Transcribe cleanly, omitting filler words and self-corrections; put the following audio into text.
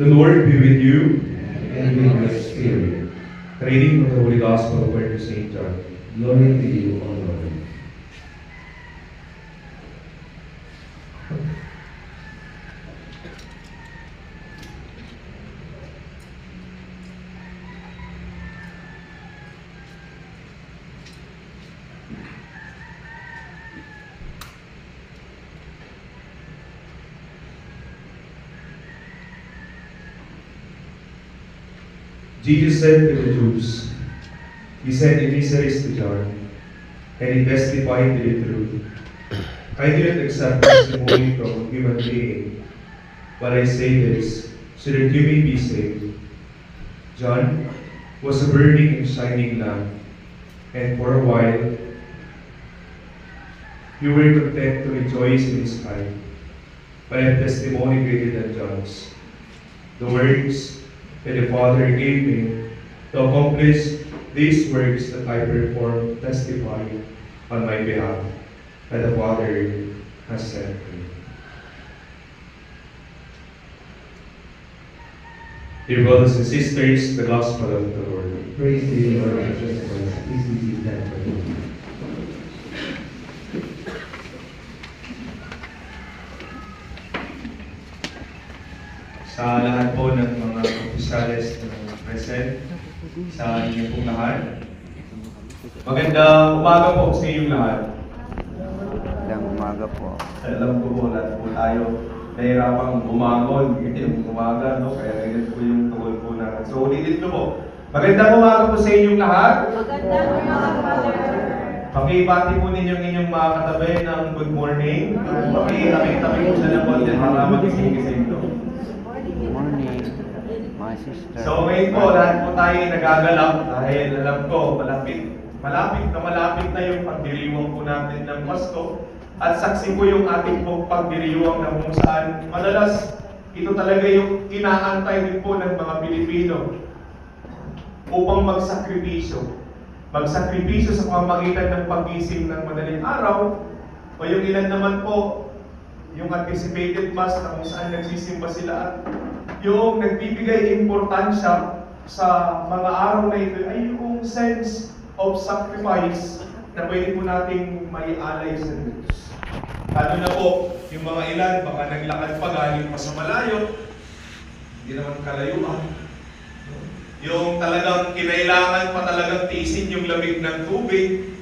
The Lord be with you. and with your spirit. Reading from the Holy Gospel according to St. John. Glory to you, O Lord. Jesus said to the Jews, He sent emissaries to John, and he testified to the truth. I didn't accept testimony from a human being, but I say this, so that you may be saved. John was a burning and shining lamp, and for a while you were content to rejoice in his light. But I have testimony greater than John's. The works that the Father gave me to accomplish these works that I perform testify on my behalf that the Father has sent me. Dear brothers and sisters, the Gospel of the Lord. Praise to you, Lord Jesus Christ. Please be seated for you. Sa lahat po ng mga opisyales na present, sa inyo pong lahat, magandang umaga po sa inyong lahat. Magandang umaga po. Alam ko po, lahat po tayo nahirapang bumangon yung umaga, no? Kaya ganyan po yung tungkol po natin. So, ulitin ko po. Magandang umaga po sa inyong lahat. Magandang umaga po. Pakibati po ninyo inyong mga katabi ng good morning. Pakitabi po sa labot at para magising-gising to. Good morning, my sister. So ngayon po, lahat po tayo nagagalak dahil alam ko, malapit na yung pagdiriwang po natin ng Pasko. At saksi po yung ating pong pagdiriwang na kung saan madalas ito talaga yung inaantay din po ng mga Pilipino upang magsakripisyo. Magsakripisyo sa pamamagitan ng paggising ng madaling araw o yung ilan naman po yung anticipated mass na kung saan nagsisimba sila at yung nagbibigay importansya sa mga araw na ito ay yung sense of sacrifice na pwede po nating maialay sa Diyos. Lalo na po, yung mga ilan, baka naglakad pa galing pa sa malayo, hindi naman kalayuan. Yung talagang kinailangan pa talagang tiisin yung lamig ng tubig,